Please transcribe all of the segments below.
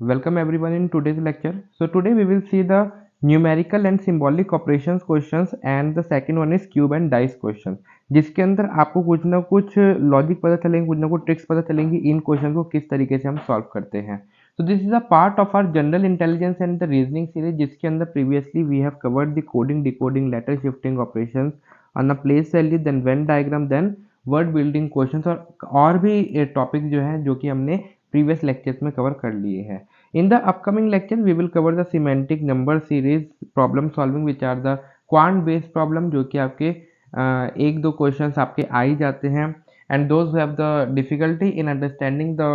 Welcome everyone in today's lecture. So today we will see the numerical and symbolic operations questions and the second one is cube and dice question जिसके अंदर आपको कुछ ना कुछ logic पता चलेंगे, कुछ ना कुछ ट्रिक्स पता चलेंगी इन क्वेश्चन को किस तरीके से हम सॉल्व करते हैं. So this is a part of our general intelligence and the reasoning series जिसके अंदर previously we have covered the coding, decoding, letter shifting operations on the place value, then Venn diagram, then word building questions और भी topic जो है जो कि हमने previous lectures में कवर कर लिए हैं. In the upcoming lecture, we will cover the semantic number series problem solving, which are the quant based problem, जो कि आपके एक दो क्वेश्चंस आपके आ ही जाते हैं. And those who have the difficulty in understanding the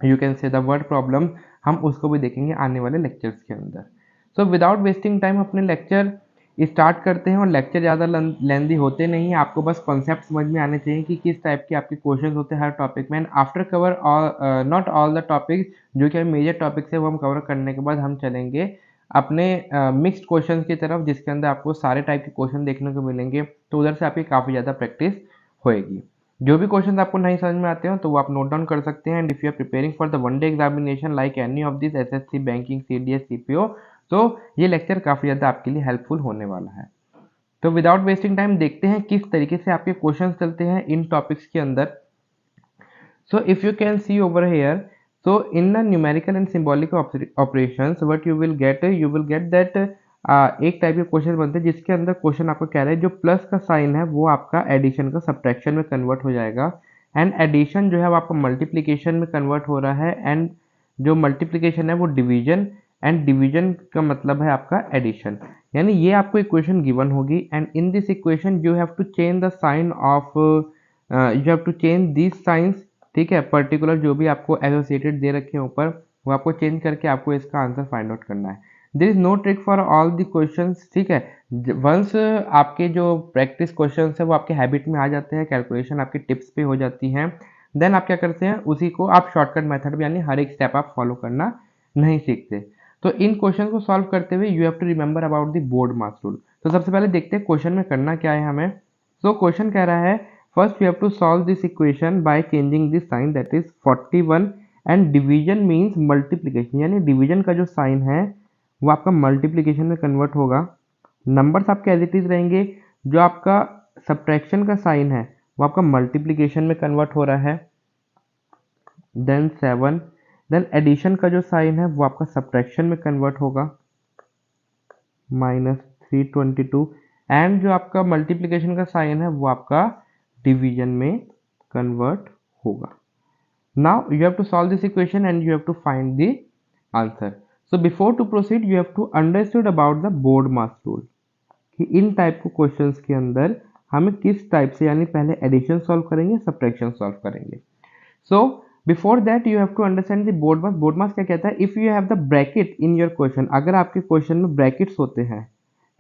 you can say the word problem, हम उसको भी देखेंगे आने वाले लेक्चर्स के अंदर. So without wasting time अपने लेक्चर स्टार्ट करते हैं और लेक्चर ज़्यादा लेंदी होते नहीं है. आपको बस कॉन्सेप्ट समझ में आने चाहिए कि किस टाइप के आपके क्वेश्चन होते हैं हर टॉपिक में. And after cover not all the topic जो कि मेजर टॉपिक्स है वो हम कवर करने के बाद हम चलेंगे अपने मिक्स्ड क्वेश्चन की तरफ जिसके अंदर आपको सारे टाइप के क्वेश्चन देखने को मिलेंगे. तो उधर से आपकी काफ़ी ज़्यादा प्रैक्टिस होएगी. जो भी क्वेश्चन आपको नहीं समझ में आते हो तो वो आप नोट डाउन कर सकते हैं. And if you are preparing for the one day examination like any of this SSC, banking, CDS, CPO, तो ये लेक्चर काफ़ी ज़्यादा आपके लिए हेल्पफुल होने वाला है. तो विदाउट वेस्टिंग टाइम देखते हैं किस तरीके से आपके क्वेश्चन चलते हैं इन टॉपिक्स के अंदर. So if you can C over here, so in the numerical and symbolic operations what you will get that एक टाइप के क्वेश्चन बनते हैं जिसके अंदर क्वेश्चन आपको कह रहा है जो प्लस का साइन है वो आपका एडिशन का सब्ट्रैक्शन में कन्वर्ट हो जाएगा. एंड एडिशन जो है वो आपका मल्टीप्लिकेशन में कन्वर्ट हो रहा है. एंड जो मल्टीप्लिकेशन है वो डिवीजन, एंड डिवीजन का मतलब है आपका एडिशन. यानी ये आपको इक्वेशन गिवन होगी. And in this equation you have to change the sign of you have to change this signs. ठीक है, पर्टिकुलर जो भी आपको एसोसिएटेड दे रखे हैं ऊपर वो आपको चेंज करके आपको इसका आंसर फाइंड आउट करना है. There is no trick for all the questions. ठीक है, वंस आपके जो प्रैक्टिस क्वेश्चंस है वो आपके हैबिट में आ जाते हैं, कैलकुलेशन आपकी टिप्स पे हो जाती हैं, देन आप क्या करते हैं उसी को आप शॉर्टकट मेथड में यानी हर एक स्टेप आप फॉलो करना नहीं सीखते. तो इन क्वेश्चन को सॉल्व करते हुए you have to remember about the BODMAS rule. तो सबसे पहले देखते हैं क्वेश्चन में करना क्या है हमें. सो क्वेश्चन कह रहा है first we have to solve this equation by changing this sign, that is 41, and division means multiplication. यानी डिवीजन का जो साइन है वो आपका मल्टीप्लिकेशन में कन्वर्ट होगा. नंबर्स आपके एज इट इज रहेंगे. जो आपका सब्ट्रैक्शन का साइन है वो आपका मल्टीप्लिकेशन में कन्वर्ट हो रहा है. देन 7. देन एडिशन का जो साइन है वो आपका सब्ट्रैक्शन में कन्वर्ट होगा, -322. एंड जो आपका मल्टीप्लिकेशन का साइन है वो आपका डिवीजन में कन्वर्ट होगा. Now you have to solve this equation and you have to find the answer. So before to proceed you have to understood about the BODMAS rule कि इन type को questions के अंदर हमें किस type से यानी पहले एडिशन सॉल्व करेंगे, सब्ट्रैक्शन सॉल्व करेंगे. So before that you have to understand the BODMAS. BODMAS क्या कहता है, if you have the bracket in your question, अगर आपके क्वेश्चन में ब्रैकेट्स होते हैं,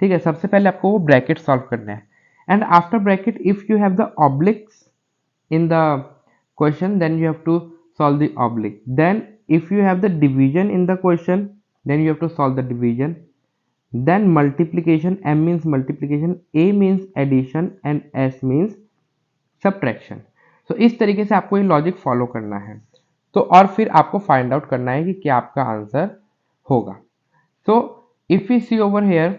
ठीक है, सबसे पहले आपको वो ब्रैकेट सॉल्व करना है. And after bracket if you have the obliques in the question then you have to solve the oblique. Then if you have the division in the question then you have to solve the division. Then multiplication, m means multiplication, a means addition and s means subtraction. So इस तरीके से आपको ये logic follow करना है. तो और फिर आपको फाइंड आउट करना है कि क्या आपका आंसर होगा. So if we see over here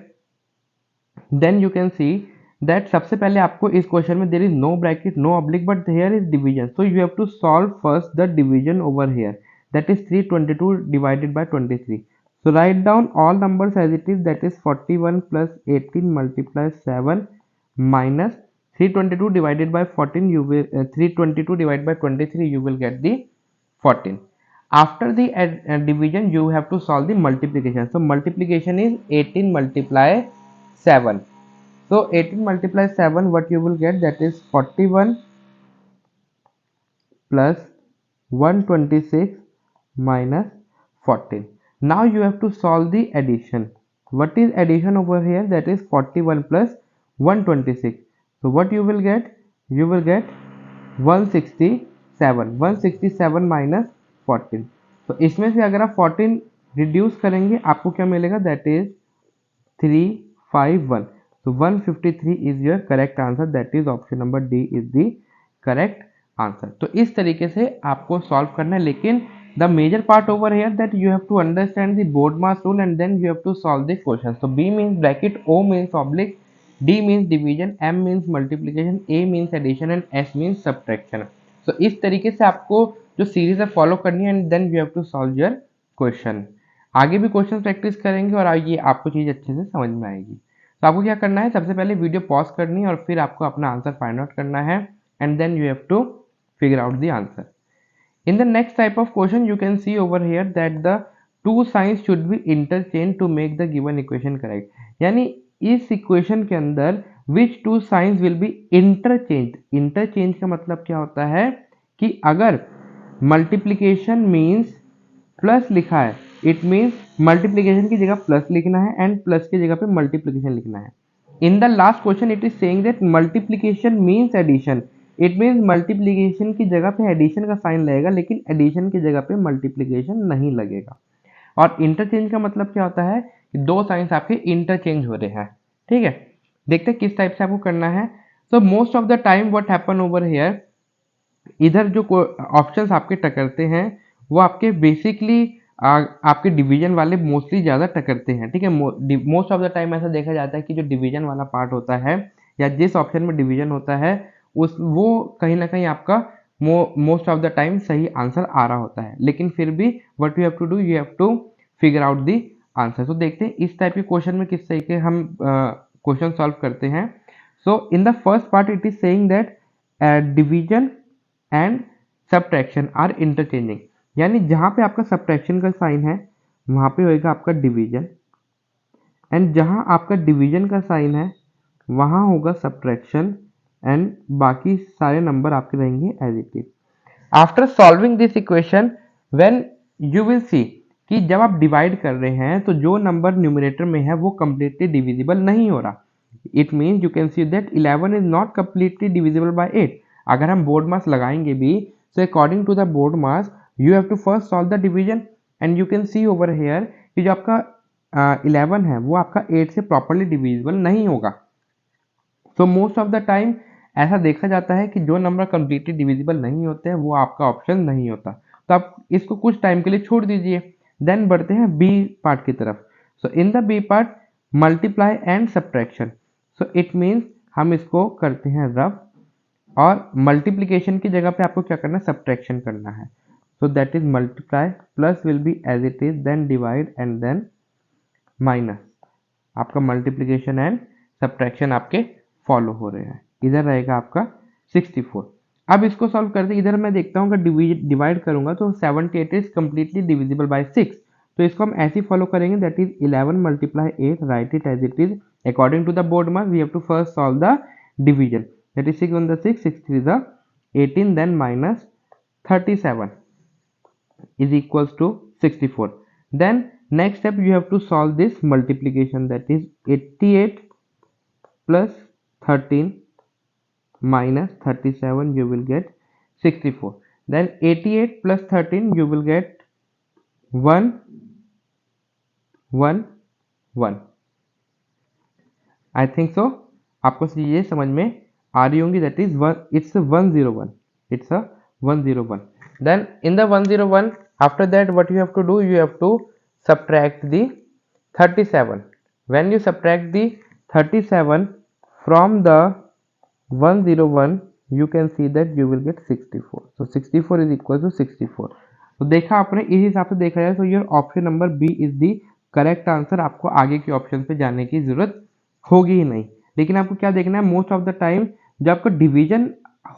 then you can see that सबसे पहले आपको इस क्वेश्चन में there is no bracket, no oblique, but here is division. So you have to solve first the division over here, that is 322 divided by 23. So write down all numbers as it is, that is 41 plus 18 multiply 7 minus 322 divided by 14 you will 322 divided by 23 you will get the 14. After the division you have to solve the multiplication. So multiplication is 18 multiply 7. So 18 multiply 7, what you will get, that is 41 plus 126 minus 14. Now you have to solve the addition. What is addition over here, that is 41 plus 126. So what you will get, you will get 167 minus 14. तो इसमें से अगर आप 14 reduce करेंगे आपको क्या मिलेगा, that is 351. So 153 is your correct answer, that is option number D is the correct answer. तो इस तरीके से आपको सॉल्व करना है. लेकिन The major part over here that you have to understand the BODMAS rule and then you have to solve the question. So B means bracket, O means oblique, D means division, M means multiplication, A means addition and S means subtraction. So इस तरीके से आपको जो series है follow करनी है and then you have to solve your question. आगे भी क्वेश्चन प्रैक्टिस करेंगे और आगे आपको चीज़ अच्छे से समझ में आएगी. तो आपको क्या करना है, सबसे पहले वीडियो पॉज करनी है और फिर आपको अपना आंसर फाइंड आउट करना है and then you have to figure out the answer. In the next type of question, you can see over here that the two signs should be interchanged to make the given equation correct. यानी इस equation के अंदर which two signs will be interchanged. Interchange का मतलब क्या होता है कि अगर multiplication means प्लस लिखा है, इट मीन्स मल्टीप्लीकेशन की जगह प्लस लिखना है एंड प्लस की जगह पे मल्टीप्लीकेशन लिखना है. In the last question it is saying that multiplication means addition. It means multiplication की जगह पे एडिशन का साइन लगेगा लेकिन एडिशन की जगह पे मल्टीप्लीकेशन नहीं लगेगा. और इंटरचेंज का मतलब क्या होता है कि दो साइंस आपके इंटरचेंज हो रहे हैं. ठीक है, देखते हैं किस टाइप से आपको करना है. So most of the time what happen over here, इधर जो ऑप्शंस आपके टकरते हैं वो आपके बेसिकली आपके डिवीजन वाले मोस्टली ज़्यादा टकरते हैं. ठीक है, मोस्ट ऑफ द टाइम ऐसा देखा जाता है कि जो डिवीजन वाला पार्ट होता है या जिस ऑप्शन में डिवीजन होता है उस वो कहीं ना कहीं आपका मोस्ट ऑफ द टाइम सही आंसर आ रहा होता है. लेकिन फिर भी what you have to do, you have to figure out the answer. तो देखते हैं इस टाइप के क्वेश्चन में किस तरीके हम क्वेश्चन सॉल्व करते हैं. So in the first part it is saying that division and subtraction are interchanging. यानी जहाँ पे आपका सब्ट्रैक्शन का साइन है वहाँ पे होएगा आपका डिवीजन एंड जहाँ आपका डिवीजन का साइन है वहाँ होगा सब्ट्रैक्शन एंड बाकी सारे नंबर आपके रहेंगे as it is. After solving this equation when you will see कि जब आप डिवाइड कर रहे हैं तो जो नंबर न्यूमरेटर में है वो कंप्लीटली डिविजिबल नहीं हो रहा. It means you can see that 11 is not completely divisible by 8. अगर हम बोर्ड मास लगाएंगे भी so according to the board mass you have to first solve the division and you can see over here कि जो आपका 11 है वो आपका 8 से properly divisible नहीं होगा. so most of the time ऐसा देखा जाता है कि जो नंबर completely divisible नहीं होते हैं वो आपका ऑप्शन नहीं होता. तो आप इसको कुछ टाइम के लिए छोड़ दीजिए. देन बढ़ते हैं बी पार्ट की तरफ. So in the B part multiply and subtraction. So it means हम इसको करते हैं रफ और मल्टीप्लिकेशन की जगह पे आपको क्या करना है, सब्ट्रैक्शन करना है. So that is multiply plus will be as it is then divide and then minus. आपका मल्टीप्लिकेशन एंड सब्ट्रैक्शन आपके फॉलो हो रहे हैं. इधर रहेगा आपका 64. अब इसको सॉल्व करते हैं. इधर मैं देखता हूँ अगर डिवाइड करूंगा तो 78 इज कम्प्लीटली डिविजिबल बाय 6. तो इसको हम ऐसे ही फॉलो करेंगे that is 11 multiply 8 write it as it is according to the BODMAS we have to first solve the division. That is 6 on the 6, 6 3 the 18, then minus 37 is equals to 64. Then next step you have to solve this multiplication, that is 88 plus 13 minus 37 you will get 64. Then 88 plus 13 you will get 1 1 1. I think so आपको ये समझ में आ रही होंगी. That is it's 101. It's a 101. Then in the 101 after that what you have to do, you have to subtract the 37. When you subtract the 37 from the 101 you can see that you will get 64. So 64 is equal to 64. तो देखा आपने, इस हिसाब से देखा जाए तो your option number B is the correct answer. आपको आगे के ऑप्शन पे जाने की जरूरत होगी ही नहीं. लेकिन आपको क्या देखना है, मोस्ट ऑफ द टाइम जब आपका डिवीजन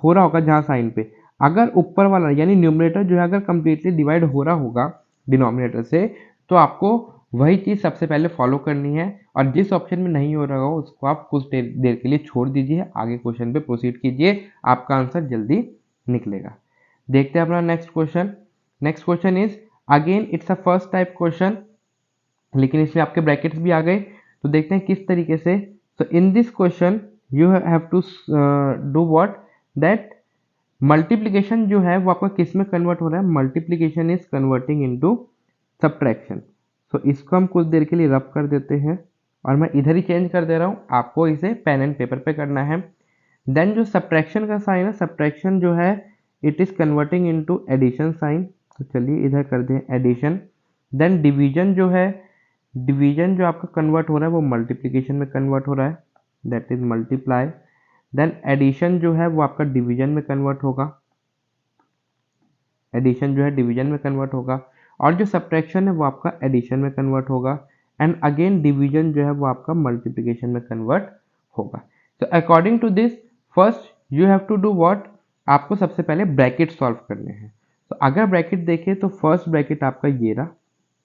हो रहा होगा जहाँ साइन पे, अगर ऊपर वाला यानी न्यूमरेटर जो है अगर कंप्लीटली डिवाइड हो रहा होगा डिनोमिनेटर से तो आपको वही चीज़ सबसे पहले फॉलो करनी है. और जिस ऑप्शन में नहीं हो रहा होगा उसको आप कुछ देर के लिए छोड़ दीजिए, आगे क्वेश्चन पे प्रोसीड कीजिए, आपका आंसर जल्दी निकलेगा. देखते हैं अपना next question. Next question is again it's a first type question, लेकिन इसमें आपके ब्रैकेट्स भी आ गए. तो देखते हैं किस तरीके से. So in this question you have to do what, that multiplication जो है वो आपका किस में कन्वर्ट हो रहा है, multiplication is converting into subtraction. So इसको हम कुछ देर के लिए रब कर देते हैं और मैं इधर ही चेंज कर दे रहा हूँ, आपको इसे पेन एंड पेपर पे करना है. देन जो subtraction का साइन है, subtraction जो है it is converting into addition sign. तो चलिए इधर कर दें एडिशन। देन डिवीजन जो है, डिवीजन जो आपका कन्वर्ट हो रहा है वो मल्टीप्लिकेशन में कन्वर्ट हो रहा है, that is multiply. Then addition जो है वो आपका डिवीजन में कन्वर्ट होगा, एडिशन जो है डिवीजन में कन्वर्ट होगा, और जो सब्ट्रैक्शन है वो आपका एडिशन में कन्वर्ट होगा, एंड अगेन डिवीजन जो है वो आपका मल्टीप्लिकेशन में कन्वर्ट होगा। तो according to this first you have to do what, आपको सबसे पहले ब्रैकेट सॉल्व करने हैं। तो अगर ब्रैकेट देखें तो फर्स्ट ब्रैकेट आपका ये रहा,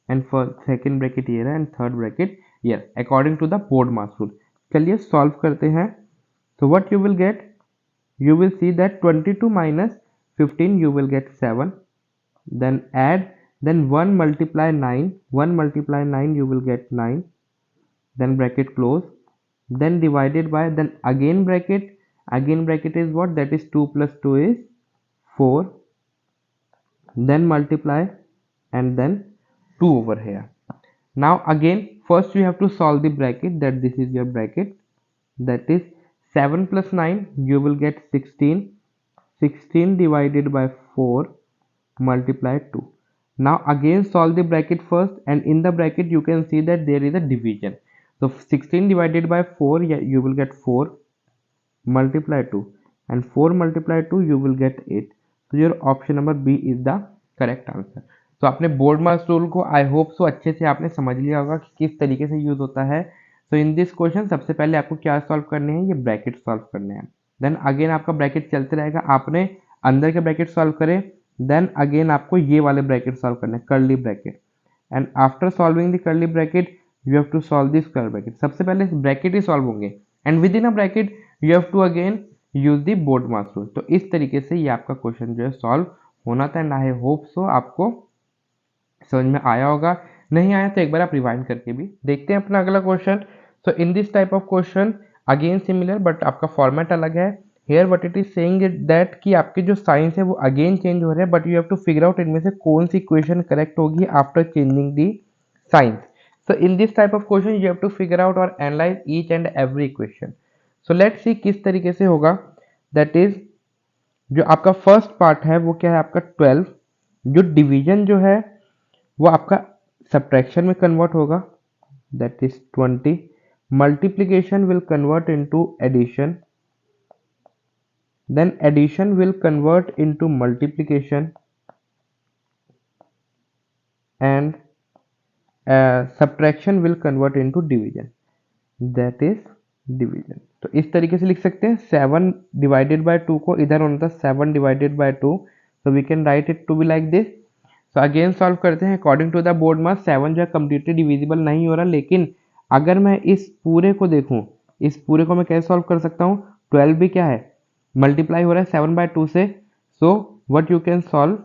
एंड सेकेंड ब्रैकेट ये रहा, एंड थर्ड ब्रैकेट ये रहा, according to the BODMAS rule. चलिए सॉल्व करते हैं। तो what you will get, you will see that 22 minus 15 you will get 7, then add, then 1 multiply 9, 1 multiply 9 you will get 9, then bracket close, then divided by, then again bracket is what, that is 2 plus 2 is 4, then multiply, and then 2 over here. Now again first you have to solve the bracket, that this is your bracket, that is 7 plus 9 you will get 16, 16 divided by 4 multiply 2. Now again solve the bracket first, and in the bracket you can see that there is a division. So 16 divided by 4 you will get 4 multiply 2, and 4 multiply 2 you will get 8. So your option number B is the correct answer. तो आपने board मास rule को I hope so अच्छे से आपने समझ लिया होगा कि किस तरीके से यूज होता है। तो इन दिस क्वेश्चन सबसे पहले आपको क्या सॉल्व करने हैं, ये ब्रैकेट सॉल्व करने हैं। देन अगेन आपका ब्रैकेट चलते रहेगा, आपने अंदर के ब्रैकेट सॉल्व करे, देन अगेन आपको ये वाले ब्रैकेट सॉल्व करने हैं, curly bracket, and after solving the curly bracket you have to solve this curly bracket. सबसे पहले ब्रैकेट ही सॉल्व होंगे, and within a bracket you have to again use the BODMAS rule. तो इस तरीके से ये आपका क्वेश्चन जो है सॉल्व होना था, एंड आई होप सो आपको समझ में आया होगा। नहीं आया तो एक बार आप रिवाइंड करके भी देखते हैं अपना अगला question. So in this type of question again similar, but आपका फॉर्मेट अलग है। Here what it is saying that कि आपके जो साइंस है वो अगेन चेंज हो रहे हैं, but you have to figure out इनमें से कौन सी इक्वेशन करेक्ट होगी after changing the signs. So in this type of question you have to figure out और analyse each and every equation. So let's see किस तरीके से होगा। दैट इज जो आपका फर्स्ट पार्ट है वो क्या है आपका 12, जो डिवीजन जो है वो आपका सब्ट्रैक्शन में कन्वर्ट होगा, that is 20, multiplication will convert into addition, then addition will convert into multiplication, and subtraction will convert into division, that is division। तो इस तरीके से लिख सकते हैं। 7 डिवाइडेड बाय 2 को इधर होना था 7 divided by 2, so we can write it to be like this। so again solve करते हैं अकॉर्डिंग टू द बोर्ड मास। 7 जो है कम्प्लीटली डिविजिबल नहीं हो रहा, लेकिन अगर मैं इस पूरे को देखूं, इस पूरे को मैं कैसे सॉल्व कर सकता हूं, 12 भी क्या है मल्टीप्लाई हो रहा है 7 बाय 2 से। So what you can solve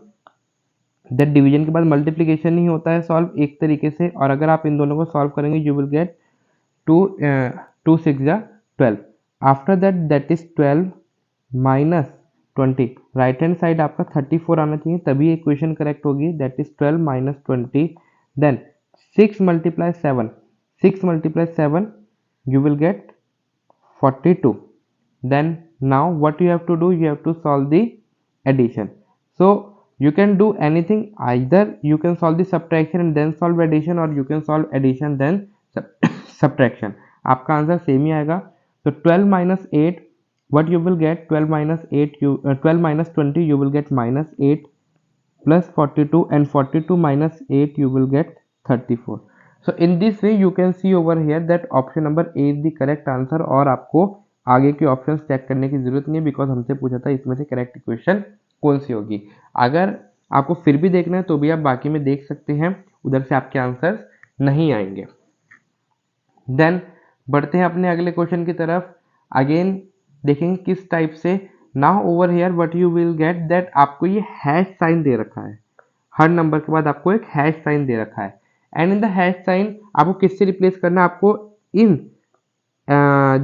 that, division के बाद मल्टीप्लिकेशन ही होता है सॉल्व एक तरीके से, और अगर आप इन दोनों को सॉल्व करेंगे यू विल गेट 2 6 जा 12। After that that is 12 minus 20, right hand side आपका 34 आना चाहिए तभी इक्वेशन करेक्ट होगी, that is 12 minus 20, then 6 multiply 7, 6 multiply 7 you will get 42। then now what you have to do, you have to solve the addition। so you can do anything, either you can solve the subtraction and then solve addition, or you can solve addition then subtraction, आपका answer same ही आएगा। तो 12 minus 8 what you will get, 12 minus 8 you 12 minus 20 you will get minus 8 plus 42, and 42 minus 8 you will get 34। so in this way you can see over here that option number A is the correct answer, और आपको आगे के options check करने की जरूरत नहीं है, because हमसे पूछा था इसमें से करेक्ट इक्वेशन कौन सी होगी। अगर आपको फिर भी देखना है तो भी आप बाकी में देख सकते हैं, उधर से आपके आंसर्स नहीं आएंगे। देन बढ़ते हैं अपने अगले क्वेश्चन की तरफ। अगेन देखेंगे किस टाइप से। Now over here what you will get that, आपको ये हैश साइन दे रखा है, हर नंबर के बाद आपको एक हैश साइन दे रखा है, and in the hash sign आपको किससे रिप्लेस करना है, आपको इन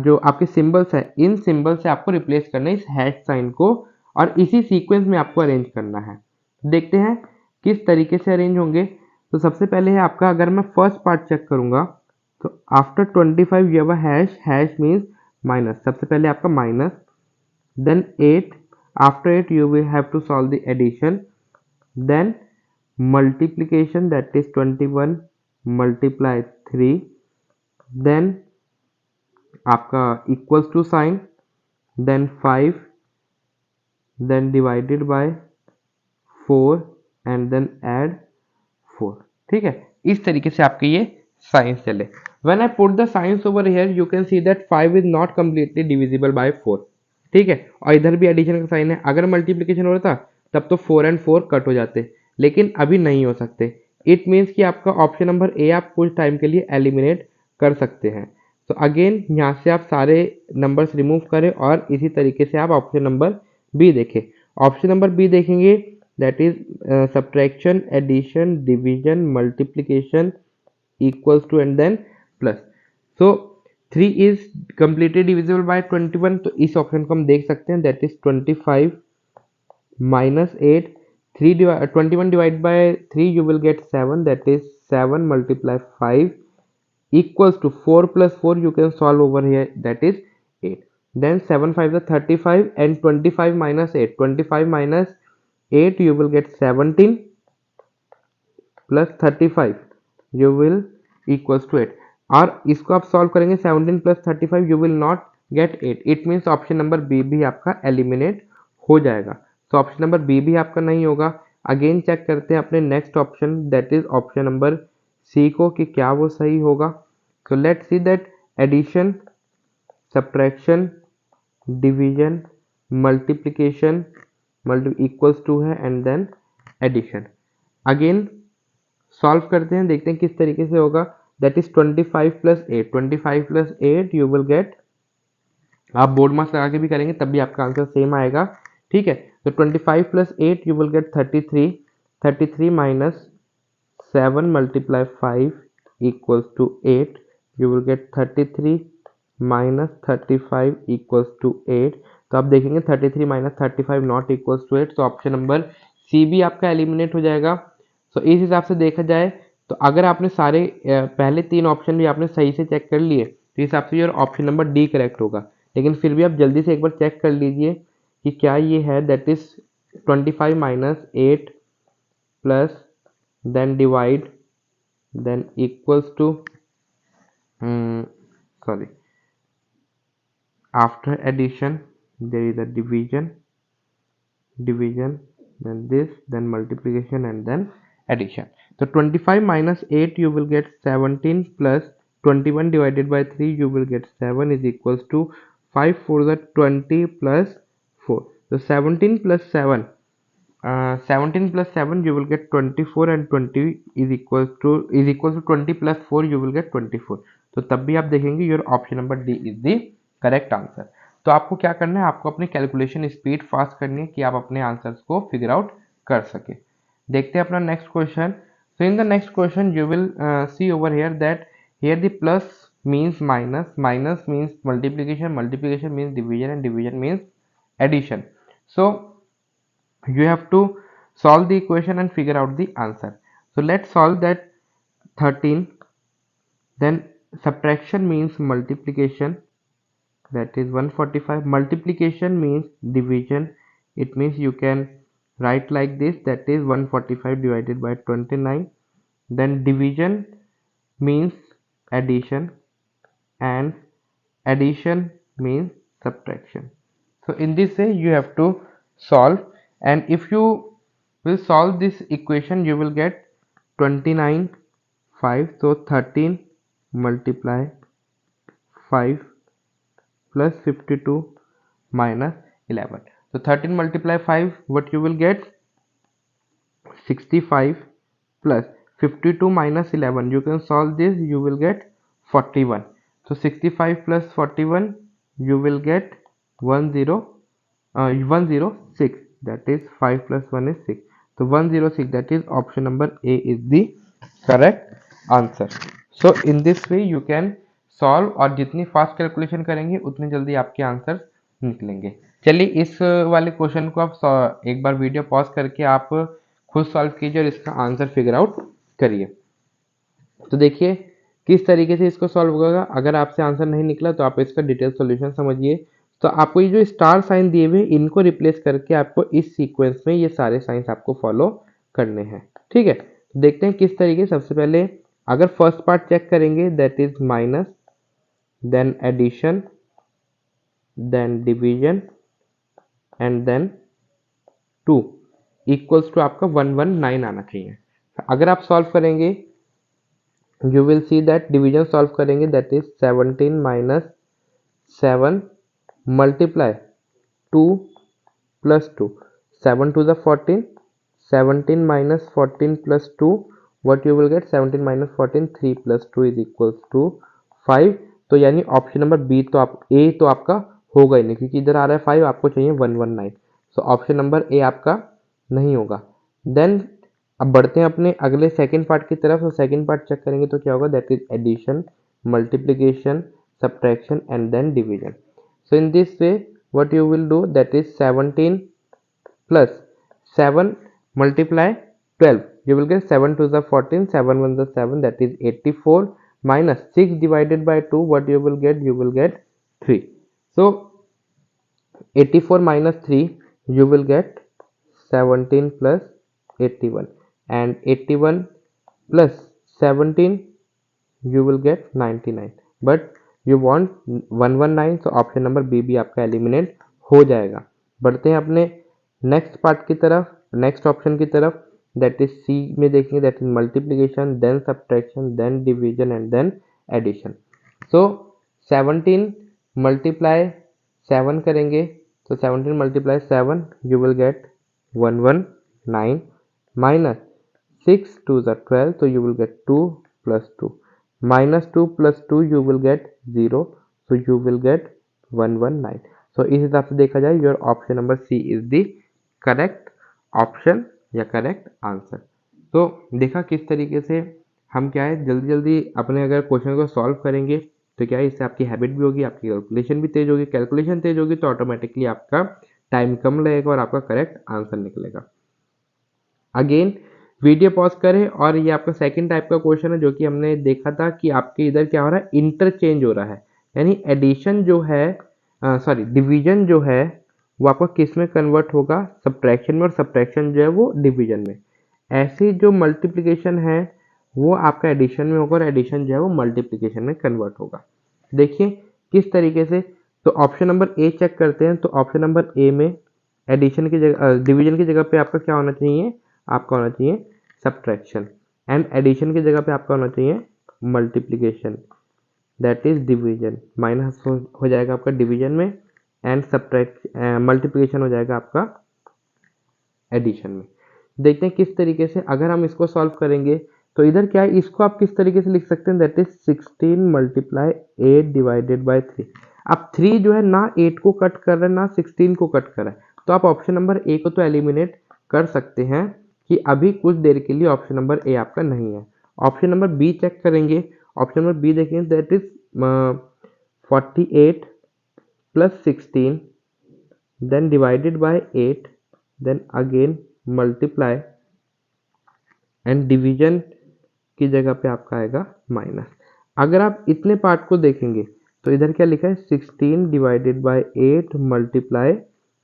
जो आपके सिंबल्स है इन सिंबल से आपको रिप्लेस करना है इस हैश साइन को, और इसी सीक्वेंस में आपको अरेंज करना है। देखते हैं किस तरीके से अरेंज होंगे। तो सबसे पहले है आपका, अगर मैं फर्स्ट पार्ट चेक करूंगा तो after 25 you have a hash, hash means minus, सबसे पहले आपका minus, then 8, after 8 you will have to solve the addition, then multiplication, that is 21 multiply 3, then आपका equals to sign, then 5, then divided by 4 and then add 4. ठीक है, इस तरीके से आपके ये साइंस चले. When I put the signs over here, you can see that 5 is not completely divisible by 4. ठीक है, और इधर भी एडिशन का साइन है. अगर मल्टीप्लीकेशन हो रहा था तब तो 4 and 4 कट हो जाते, लेकिन अभी नहीं हो सकते. इट मीन्स कि आपका ऑप्शन नंबर ए आप कुछ टाइम के लिए एलिमिनेट कर सकते हैं. तो अगेन यहाँ से आप सारे नंबर्स रिमूव करें और इसी तरीके से आप ऑप्शन नंबर बी देखें. ऑप्शन नंबर बी देखेंगे, that is subtraction, addition, division, multiplication, equals to and then plus. So 3 is completely divisible by 21, तो इस ऑप्शन को हम देख सकते हैं, that is 25 minus 8. 21 divided by 3 you will get 7, that is 7 multiply 5 equals to 4 plus 4 you can solve over here, that is 8. Then 7 5 is 35 and 25 minus 8, 25 minus 8 you will get 17 plus 35 you will equals to 8. और इसको आप solve करेंगे 17 plus 35 you will not get 8. It means option number B भी आपका eliminate हो जाएगा. तो option number B भी आपका नहीं होगा. अगेन चेक करते हैं अपने next option, that is option number C को, कि क्या वो सही होगा. So let's see that addition, subtraction, division, multiplication equals to है and then addition. Again solve करते हैं, देखते हैं किस तरीके से होगा. That is 25 plus 8, 25 plus 8 you will get, आप बोर्ड मार्क्स लगा के भी करेंगे तब भी आपका आंसर सेम आएगा. ठीक है, तो 25 plus 8 you will get 33, 33 minus 7 multiply 5 equals to 8, you will get 33 minus 35 equals to 8. तो आप देखेंगे 33 माइनस 35 नॉट इक्वल्स टू 8, तो ऑप्शन नंबर सी भी आपका एलिमिनेट हो जाएगा. तो इस हिसाब से देखा जाए तो अगर आपने सारे पहले 3 ऑप्शन भी आपने सही से चेक कर लिए तो इस हिसाब से your option number D correct होगा. लेकिन फिर भी आप जल्दी से एक बार चेक कर लीजिए कि क्या ये है, that is 25 minus 8 plus then divide then equals to sorry, after addition there is a division, then this, then multiplication and then addition. So 25 minus 8 you will get 17 plus 21 divided by 3 you will get 7 is equals to 5 for the 20 plus 4. So 17 plus 7, 17 plus 7 you will get 24 and 20 is equals to 20 plus 4 you will get 24. तो तब भी आप देखेंगे your option number D is the correct answer. तो आपको क्या करना है, आपको अपनी कैलकुलेशन स्पीड फास्ट करनी है कि आप अपने आंसर्स को फिगर आउट कर सके. देखते हैं अपना next question. So in the next question you will see over here that here the plus means minus, minus means multiplication, multiplication means division and division means addition. So you have to solve the equation and figure out the answer. So let's solve that. 13, then subtraction means multiplication, that is 145. Multiplication means division, it means you can write like this, that is 145 divided by 29. Then division means addition and addition means subtraction. So in this way you have to solve, and if you will solve this equation you will get 29 5. So 13 multiply 5 plus 52 minus 11. So 13 multiply 5, what you will get 65 plus 52 minus 11, you can solve this, you will get 41. So 65 plus 41 you will get 106, that is 5 plus 1 is 6. So 106, that is option number A is the correct answer. So in this way you can solve, और जितनी fast calculation करेंगे उतनी जल्दी आपके answer निकलेंगे. चलिए इस वाले क्वेश्चन को आप एक बार वीडियो पॉज करके आप खुद सॉल्व कीजिए और इसका आंसर फिगर आउट करिए. तो देखिए किस तरीके से इसको सॉल्व होगा. अगर आपसे आंसर नहीं निकला तो आप इसका डिटेल सॉल्यूशन समझिए. तो आपको ये जो स्टार साइन दिए हुए इनको रिप्लेस करके आपको इस सीक्वेंस में ये सारे साइंस आपको फॉलो करने हैं। ठीक है, देखते हैं किस तरीके। सबसे पहले अगर फर्स्ट पार्ट चेक करेंगे that is minus, then addition, then division and then 2 equals to आपका 119 आना चाहिए। अगर आप सॉल्व करेंगे you will see that division solve करेंगे that is 17 minus 7 multiply 2 plus 2, 7 to the 14, 17 minus 14 plus 2, what you will get 17 minus 14, 3 plus 2 is equals to 5। तो यानी option number B तो आप ए तो आपका होगा ही नहीं, क्योंकि इधर आ रहा है 5, आपको चाहिए 119। सो ऑप्शन नंबर ए आपका नहीं होगा। देन अब बढ़ते हैं अपने अगले सेकंड पार्ट की तरफ। तो सेकंड पार्ट चेक करेंगे तो क्या होगा, that is addition, multiplication, subtraction and then division. So in this way what you will do, that is 17 plus 7 multiply 12, you will get 7 to the 14, 7 1 the 7, that is 84 minus 6 divided by 2, what you will get, you will get 3। so 84 minus 3 you will get 17 plus 81, and 81 plus 17 you will get 99, but you want 119। so option number B भी आपका eliminate हो जाएगा। बढ़ते हैं अपने next part की तरफ, next option की तरफ, दैट इज सी में देखेंगे, that is multiplication, then subtraction, then division and then addition. So 17 multiply 7 करेंगे तो 17 multiply 7 you will get 119 minus 6 to the 12, so you will get 2 plus 2 minus 2 plus 2 you will get 0, so you will get 119। so इस हिसाब से देखा जाए your option number C is the correct option या correct answer। तो देखा किस तरीके से हम क्या है जल्दी जल्दी अपने अगर क्वेश्चन को सॉल्व करेंगे तो क्या है इससे आपकी हैबिट भी होगी, आपकी कैलकुलेशन भी तेज होगी, कैलकुलेशन तेज होगी तो ऑटोमेटिकली आपका टाइम कम लगेगा और आपका करेक्ट आंसर निकलेगा। अगेन वीडियो पॉज करें, और ये आपका सेकंड टाइप का क्वेश्चन है जो कि हमने देखा था कि आपके इधर क्या हो रहा है, इंटरचेंज हो रहा है, यानी एडिशन जो है सॉरी डिवीजन जो है वो आपका किस में कन्वर्ट होगा, सब्ट्रैक्शन में, और सब्ट्रैक्शन जो है वो डिवीजन में। ऐसे जो मल्टीप्लिकेशन है वो आपका एडिशन में होगा और एडिशन जो है वो मल्टीप्लिकेशन में कन्वर्ट होगा। देखिए किस तरीके से, तो ऑप्शन नंबर ए चेक करते हैं। तो ऑप्शन नंबर ए में एडिशन की जगह डिवीजन की जगह पे आपका क्या होना चाहिए, आपका होना चाहिए सब्ट्रैक्शन, एंड एडिशन की जगह पे आपका होना चाहिए multiplication, that is division. Minus हो जाएगा आपका डिवीजन में, एंड सब्ट्रैक्ट मल्टीप्लिकेशन हो जाएगा आपका एडिशन में। देखते हैं किस तरीके से अगर हम इसको सॉल्व करेंगे तो इधर क्या है, इसको आप किस तरीके से लिख सकते हैं, that is 16 multiply 8 divided by 3। अब 3 जो है ना 8 को कट कर रहा है ना 16 को कट कर रहा है, तो आप ऑप्शन नंबर ए को तो एलिमिनेट कर सकते हैं कि अभी कुछ देर के लिए ऑप्शन नंबर ए आपका नहीं है। ऑप्शन नंबर बी चेक करेंगे, ऑप्शन नंबर बी देखेंगे that is 48 plus 16 then divided by 8 then again multiply and division की जगह पे आपका आएगा माइनस। अगर आप इतने पार्ट को देखेंगे तो इधर क्या लिखा है, 16 डिवाइडेड बाय 8 मल्टीप्लाई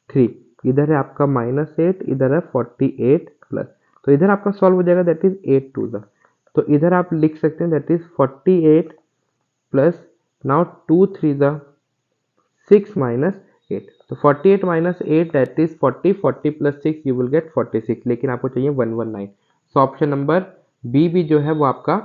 3, इधर है आपका -8, इधर है 48 प्लस, तो इधर आपका सॉल्व हो जाएगा दैट इज 8 टू द, तो इधर आप लिख सकते हैं that is 48 plus now 2 3 the 6 minus 8, तो 48 minus 8 that is 40, 40 plus 6 you will gate 46, लेकिन आपको चाहिए 119। सो ऑप्शन नंबर बी भी जो है वो आपका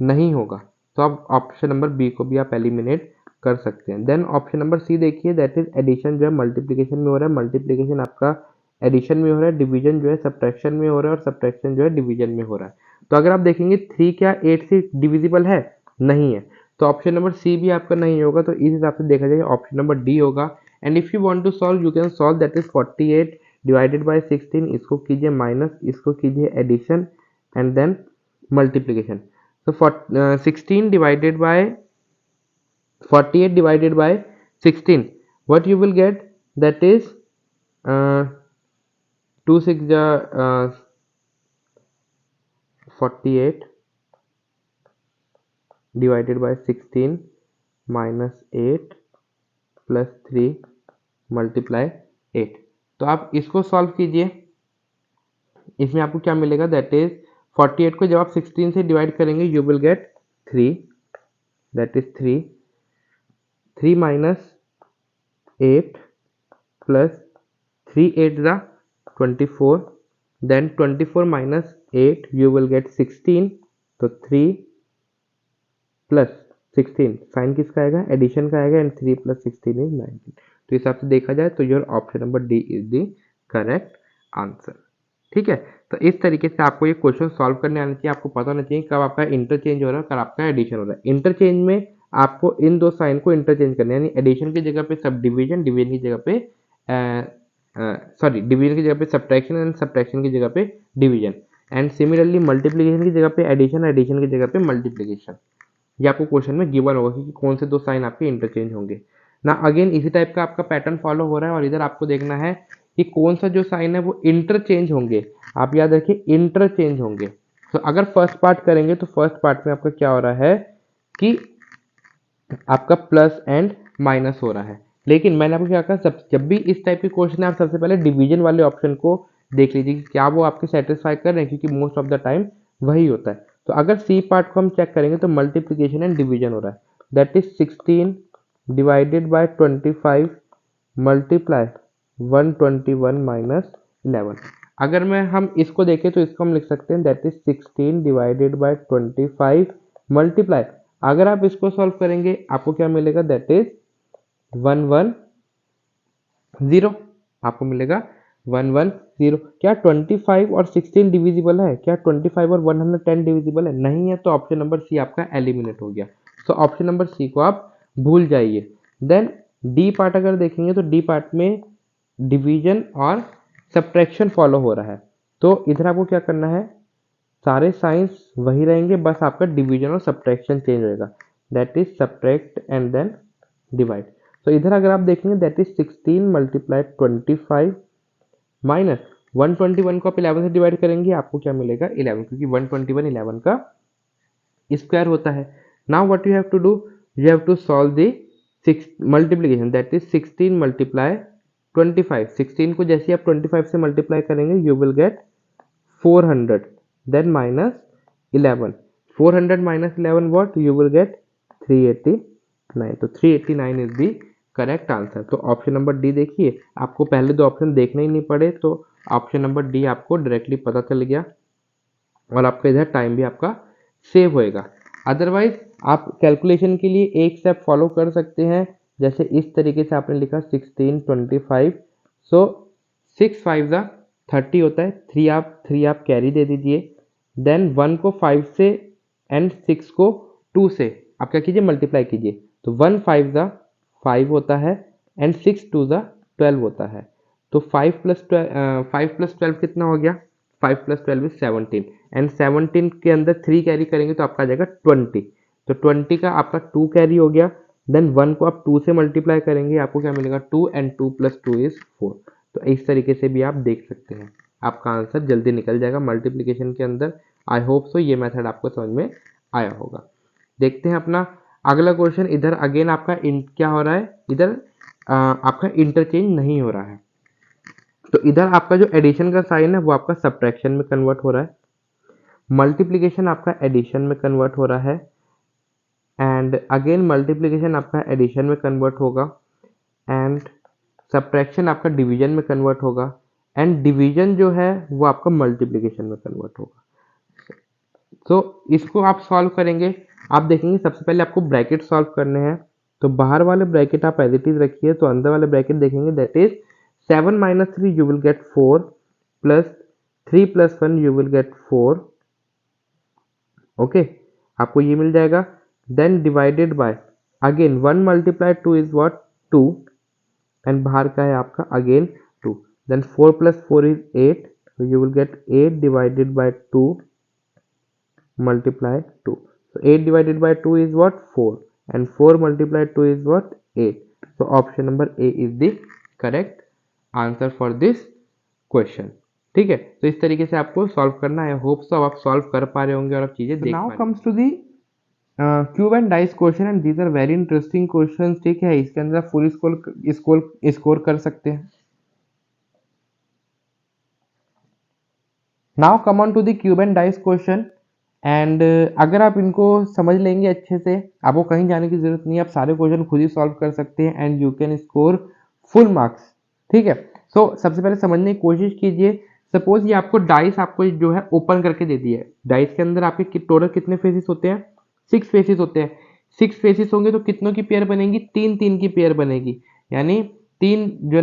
नहीं होगा, तो आप ऑप्शन नंबर बी को भी आप एलिमिनेट कर सकते हैं। देन ऑप्शन नंबर सी देखिए, दैट इज एडिशन जो है मल्टीप्लिकेशन में हो रहा है, मल्टीप्लिकेशन आपका एडिशन में हो रहा है, डिवीजन जो है सब्ट्रैक्शन में हो रहा है और सब्ट्रैक्शन जो है डिवीजन में हो रहा है। तो अगर आप देखेंगे 3 क्या 8 से डिविजिबल है, नहीं है, तो ऑप्शन नंबर सी भी आपका नहीं होगा, तो इस हिसाब से देखा जाए ऑप्शन नंबर डी होगा। And if you want to solve you can solve, that is 48 divided by 16, इसको कीजिए माइनस, इसको कीजिए addition and then multiplication. so for 16 divided by 48 divided by 16, what you will get, that is 2 6 48 divided by 16 minus 8 plus 3 multiply 8। तो आप इसको solve कीजिए, इसमें आपको क्या मिलेगा, दैट इज 48 को जब आप 16 से डिवाइड करेंगे you will get 3, that is 3 minus 8 plus 3 8 ज़ा 24, then 24 minus 8 you will get 16, तो 3 प्लस 16 साइन किसका आएगा, एडिशन का आएगा, एंड 3 प्लस 16 इज 19। तो इस हिसाब से देखा जाए तो your option number D is the correct answer. ठीक है, तो इस तरीके से आपको ये क्वेश्चन सॉल्व करने आना चाहिए। आपको पता होना चाहिए कब आपका इंटरचेंज हो रहा है, कब आपका एडिशन हो रहा है। इंटरचेंज में आपको इन दो साइन को इंटरचेंज करना है, यानी एडिशन की जगह पे सब डिवीजन, डिवीजन की जगह पे सॉरी डिवीजन की जगह पे सब्ट्रैक्शन, एंड सब्ट्रैक्शन की जगह पे डिवीजन, एंड सिमिलरली मल्टीप्लिकेशन की जगह पे एडिशन, एडिशन की जगह पे मल्टीप्लिकेशन। ये आपको क्वेश्चन में गिवन होगा कि कौन से दो साइन आपके इंटरचेंज होंगे ना। अगेन इसी टाइप का आपका पैटर्न फॉलो हो रहा है, और इधर आपको देखना है कि कौन सा जो साइन है वो इंटरचेंज होंगे। आप याद रखिए इंटरचेंज होंगे। तो अगर फर्स्ट पार्ट करेंगे तो फर्स्ट पार्ट में आपका क्या हो रहा है कि आपका प्लस एंड माइनस हो रहा है। लेकिन मैंने आपको क्या कहा, जब भी इस टाइप के क्वेश्चन है आप सबसे पहले डिवीजन वाले ऑप्शन को देख लीजिए कि क्या वो आपके सेटिस्फाई कर रहे हैं, क्योंकि मोस्ट ऑफ द टाइम वही होता है। तो अगर सी पार्ट को हम चेक करेंगे तो मल्टीप्लीकेशन एंड डिवीजन हो रहा है, that is 16 divided by 25 multiply 121 minus 11। अगर मैं हम इसको देखें तो इसको हम लिख सकते हैं that is 16 divided by 25 multiply, अगर आप इसको सॉल्व करेंगे आपको क्या मिलेगा, दैट इज 110 आपको मिलेगा 110। क्या 25 और 16 डिविजिबल है, क्या 25 और 110 डिविजिबल है, नहीं है, तो ऑप्शन नंबर सी आपका एलिमिनेट हो गया। सो ऑप्शन नंबर सी को आप भूल जाइए। देन डी पार्ट अगर देखेंगे तो डी पार्ट में डिवीजन और सब्ट्रैक्शन फॉलो हो रहा है, तो इधर आपको क्या करना है, सारे साइंस वही रहेंगे, बस आपका डिवीजन और सब्ट्रैक्शन चेंज होएगा, that is subtract and then divide. तो इधर अगर आप देखेंगे दैट इज 16 मल्टीप्लाई 25 माइनस 121 को आप 11 से डिवाइड करेंगे आपको क्या मिलेगा 11, क्योंकि 121 11 का स्क्वायर होता है। Now what you have to do, you have to solve the multiplication, that is 16 multiply 25। 16 को जैसे आप 25 से मल्टीप्लाई करेंगे you will get 400, then minus 11, 400 minus 11 what you will get 389, तो 389 is the करेक्ट आंसर। तो option number D देखिए, आपको पहले दो ऑप्शन देखने ही नहीं पड़े, तो ऑप्शन नंबर डी आपको डायरेक्टली पता चल गया, और आपका इधर टाइम भी आपका सेव होएगा। अदरवाइज आप कैलकुलेशन के लिए एक स्टेप फॉलो कर सकते हैं, जैसे इस तरीके से आपने लिखा 16 25, सो 6 5 ज़ा 30 होता है, 3 आप कैरी दे दीजिए, देन 1 को 5 से एंड 6 को 2 से आप क्या कीजिए मल्टीप्लाई कीजिए, तो 1 5 ज़ा 5 होता है एंड 6 2 ज़ा 12 होता है, तो 5 प्लस 12 कितना हो गया, 5 प्लस 12 इज 17, एंड 17 के अंदर 3 कैरी करेंगे तो आपका आ जाएगा 20, तो 20 का आपका 2 कैरी हो गया, देन 1 को आप 2 से मल्टीप्लाई करेंगे आपको क्या मिलेगा 2, एंड 2 प्लस 2 इज 4। तो इस तरीके से भी आप देख सकते हैं, आपका आंसर जल्दी निकल जाएगा मल्टीप्लिकेशन के अंदर। आई होप सो ये मेथड आपको समझ में आया होगा। देखते हैं अपना अगला क्वेश्चन। इधर अगेन आपका क्या हो रहा है, इधर आपका इंटरचेंज नहीं हो रहा है, तो इधर आपका जो एडिशन का साइन है वो आपका सब्ट्रैक्शन में कन्वर्ट हो रहा है, मल्टीप्लिकेशन आपका एडिशन में कन्वर्ट हो रहा है, एंड अगेन मल्टीप्लिकेशन आपका एडिशन में कन्वर्ट होगा, एंड सब्ट्रैक्शन आपका डिवीजन में कन्वर्ट होगा, एंड डिवीजन जो है वो आपका मल्टीप्लिकेशन में कन्वर्ट होगा। तो इसको आप सॉल्व करेंगे, आप देखेंगे सबसे पहले आपको ब्रैकेट सॉल्व करने हैं, तो बाहर वाले ब्रैकेट आप एज इट इज रखिए, तो अंदर वाले ब्रैकेट देखेंगे that is 7 minus 3 you will get 4 plus 3 plus 1 you will get 4, okay आपको ये मिल जाएगा, then divided by again 1 multiply 2 is what 2, and बाहर का है आपका again 2, then 4 plus 4 is 8, so you will get 8 divided by 2 multiply 2, so 8 divided by 2 is what 4, and 4 multiplied 2 is what 8, so option number A is the correct answer for this question। ठीक है, तो इस तरीके से आपको solve करना है। Hope so अब आप सॉल्व कर पा रहे होंगे और आप चीजें देख पा रहे। Now comes to the cube and dice question, and these are very interesting question. ठीक है, इसके अंदर आप फुल स्कोर कर सकते हैं। Now come on to the cube and dice question. एंड अगर आप इनको समझ लेंगे अच्छे से, आपको कहीं जाने की जरूरत नहीं है, आप सारे क्वेश्चन खुद ही सॉल्व कर सकते हैं and you can score full marks. ठीक है, सो सबसे पहले समझने की कोशिश कीजिए। सपोज ये आपको डाइस आपको जो है ओपन करके दे दिया है। डाइस के अंदर आपके टोटल कितने फेसेस होते हैं? 6 फेसेस होते हैं। 6 फेसेस होंगे तो कितनों की पेयर बनेगी? 3-3 की पेयर बनेगी। यानी 3 जो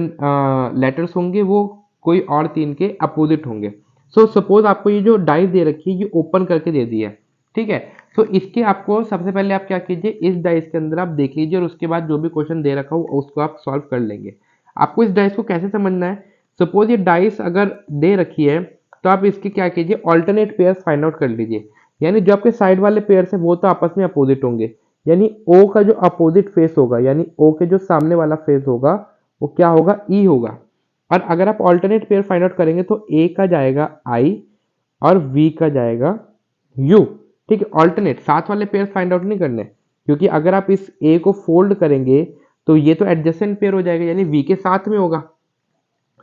लेटर्स होंगे वो कोई और 3 के अपोजिट होंगे। सो सपोज आपको ये जो डाइस दे रखी है ये ओपन करके दे दी है। ठीक है, तो इसके आपको सबसे पहले आप क्या कीजिए, इस डाइस के अंदर आप देख लीजिए और उसके बाद जो भी क्वेश्चन दे रखा हो उसको आप सॉल्व कर लेंगे। आपको इस डाइस को कैसे समझना है? सपोज ये डाइस अगर दे रखी है तो आप इसके क्या कीजिए, ऑल्टरनेट पेयर फाइंड आउट कर लीजिए। यानी जो आपके साइड वाले पेयर है वो तो आपस में अपोजिट होंगे। यानी ओ का जो अपोजिट फेस होगा, यानी ओ के जो सामने वाला फेस होगा वो क्या होगा? ई होगा। और अगर आप ऑल्टरनेट पेयर फाइंड आउट करेंगे तो ए का जाएगा आई और वी का जाएगा यू। ठीक है, ऑल्टरनेट, साथ वाले पेयर फाइंड आउट नहीं करने, क्योंकि अगर आप इस ए को फोल्ड करेंगे तो ये तो एडजेसेंट पेयर हो जाएगा, यानी वी के साथ में होगा।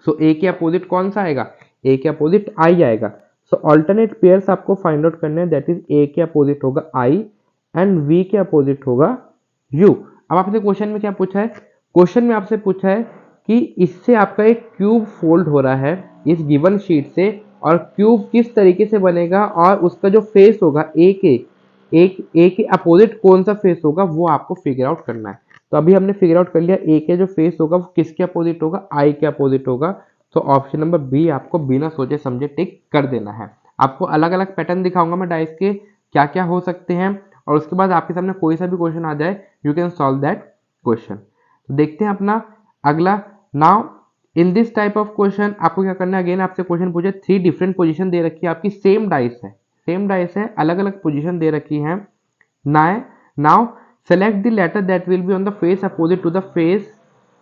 सो ए के अपोजिट कौन सा आएगा? ए के अपोजिट आई आएगा। सो ऑल्टरनेट पेयर्स आपको फाइंड आउट करने हैं, दैट इज ए के अपोजिट होगा आई एंड वी के अपोजिट होगा यू। अब आपसे क्वेश्चन में क्या पूछा है? क्वेश्चन में आपसे पूछा है कि इससे आपका एक क्यूब फोल्ड हो रहा है इस गिवन शीट से, और क्यूब किस तरीके से बनेगा और उसका जो फेस होगा ए के अपोजिट कौन सा फेस होगा वो आपको फिगर आउट करना है। तो अभी हमने फिगर आउट कर लिया ए के जो फेस होगा वो किसके अपोजिट होगा? आई के अपोजिट होगा। तो ऑप्शन नंबर बी आपको बिना सोचे समझे टिक कर देना है। आपको अलग अलग पैटर्न दिखाऊंगा मैं डाइस के क्या क्या हो सकते हैं, और उसके बाद आपके सामने कोई सा भी क्वेश्चन आ जाए you can solve that question. तो देखते हैं अपना अगला। Now in this type of question आपको क्या करना है, अगेन आपसे क्वेश्चन पूछे, 3 डिफरेंट पोजीशन दे रखी है आपकी, सेम डाइस है, सेम डाइस है, अलग अलग पोजीशन दे रखी है। Now select the letter that will be on the face opposite to the face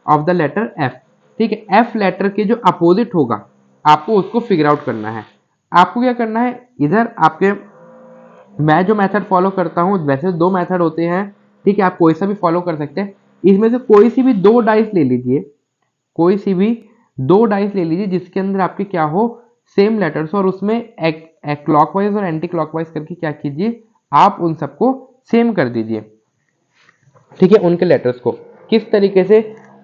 of the letter F. ठीक है, एफ लेटर के जो अपोजिट होगा आपको उसको फिगर आउट करना है। आपको क्या करना है, इधर आपके मैं जो मेथड फॉलो करता हूँ, वैसे 2 मेथड होते हैं। ठीक है, आप कोई सा भी फॉलो कर सकते हैं। इसमें से कोई सी भी 2 डाइस ले लीजिए, कोई सी भी 2 डाइस ले लीजिए जिसके अंदर आपके क्या हो, सेम लेटर्स, और उसमें एक क्लॉकवाइज और एंटी क्लॉकवाइज करके क्या कीजिए, आप उन सबको सेम कर दीजिए। ठीक है, उनके लेटर्स को किस तरीके से?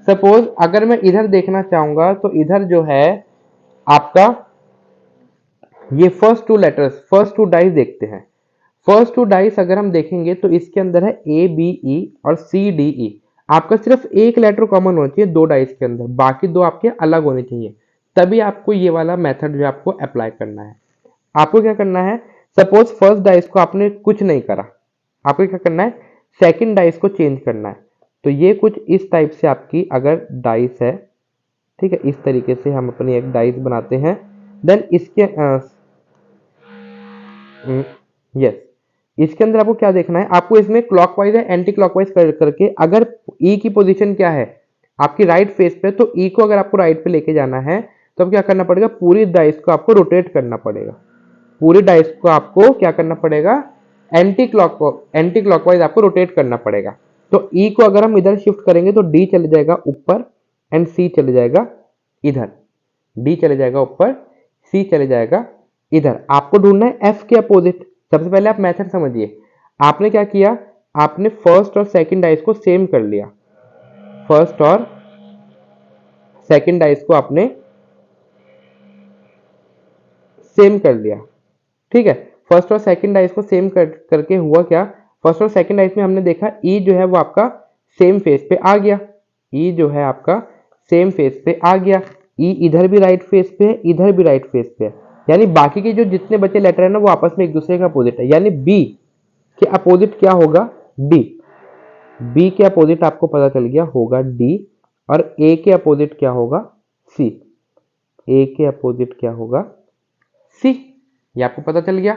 सपोज अगर मैं इधर देखना चाहूंगा तो इधर जो है आपका ये फर्स्ट टू डाइस देखते हैं। फर्स्ट टू डाइस अगर हम देखेंगे तो इसके अंदर है ए बी ई और सी डी ई। आपका सिर्फ एक लेटर कॉमन होना चाहिए 2 डाइस के अंदर, बाकी 2 आपके अलग होने चाहिए, तभी आपको ये वाला मेथड जो आपको अप्लाई करना है। आपको क्या करना है, सपोज फर्स्ट डाइस को आपने कुछ नहीं करा, आपको क्या करना है, सेकंड डाइस को चेंज करना है। तो ये कुछ इस टाइप से आपकी अगर डाइस है, ठीक है, इस तरीके से हम अपनी एक डाइस बनाते हैं। देन इसके यस, इसके अंदर आपको क्या देखना है, आपको इसमें क्लॉकवाइज है एंटी क्लॉकवाइज करके, अगर ई की पोजीशन क्या है आपकी राइट फेस पे, तो ई को अगर आपको राइट पे लेके जाना है तो अब क्या करना पड़ेगा, पूरी डाइस को आपको रोटेट करना पड़ेगा। पूरी डाइस को आपको क्या करना पड़ेगा, एंटी क्लॉकवाइज आपको रोटेट करना पड़ेगा। तो ई को अगर हम इधर शिफ्ट करेंगे तो डी चले जाएगा ऊपर एंड सी चले जाएगा इधर, डी चले जाएगा ऊपर, सी चले जाएगा इधर। आपको ढूंढना है एफ के अपोजिट। सबसे पहले आप मेथड समझिए, आपने क्या किया, आपने फर्स्ट और सेकंड डाइस को सेम कर लिया, फर्स्ट और सेकंड डाइस को आपने सेम कर लिया। ठीक है, फर्स्ट और सेकंड डाइस को सेम करके हुआ क्या, फर्स्ट और सेकंड डाइस में हमने देखा ई जो है वो आपका सेम फेस पे आ गया, ई जो है आपका सेम फेस पे आ गया, ई इधर भी राइट फेस पे है, इधर भी राइट फेस पे है, यानी बाकी के जो जितने बचे लेटर है ना वो आपस में एक दूसरे का अपोजिट है, यानी बी के अपोजिट क्या होगा, डी। बी के अपोजिट आपको पता चल गया होगा डी, और ए के अपोजिट क्या होगा, सी। ए के अपोजिट क्या होगा, सी। ये आपको पता चल गया,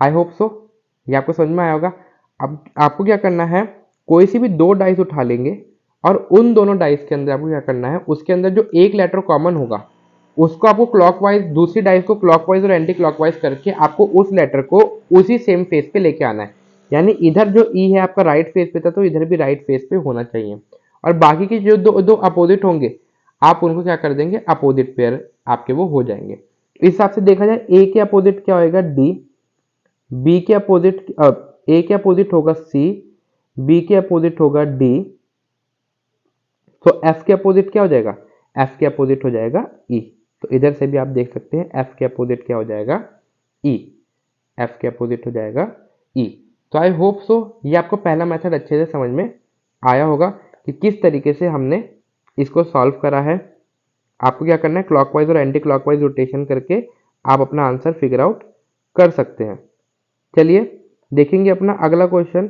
आई होप सो, ये आपको समझ में आया होगा। अब आपको क्या करना है, कोई सी भी 2 डाइस उठा लेंगे और उन दोनों डाइस के अंदर आपको क्या करना है, उसके अंदर जो एक लेटर कॉमन होगा उसको आपको क्लॉकवाइज, दूसरी डाइस को क्लॉकवाइज और एंटी क्लॉकवाइज करके आपको उस लेटर को उसी सेम फेस पे लेके आना है। यानी इधर जो ई है आपका राइट फेस पे था तो इधर भी राइट फेस पे होना चाहिए, और बाकी के जो दो अपोजिट होंगे आप उनको क्या कर देंगे, अपोजिट पेयर आपके वो हो जाएंगे। इस हिसाब से देखा जाए ए के अपोजिट क्या होगा डी, बी के अपोजिट ए के अपोजिट होगा सी, बी के अपोजिट होगा डी, तो एफ के अपोजिट क्या हो जाएगा, एफ के अपोजिट हो जाएगा ई। तो इधर से भी आप देख सकते हैं एफ के अपोजिट क्या हो जाएगा ई, एफ के अपोजिट हो जाएगा ई। तो आई होप सो ये आपको पहला मेथड अच्छे से समझ में आया होगा कि किस तरीके से हमने इसको सॉल्व करा है। आपको क्या करना है, क्लॉकवाइज और एंटी क्लॉकवाइज रोटेशन करके आप अपना आंसर फिगर आउट कर सकते हैं। चलिए देखेंगे अपना अगला क्वेश्चन,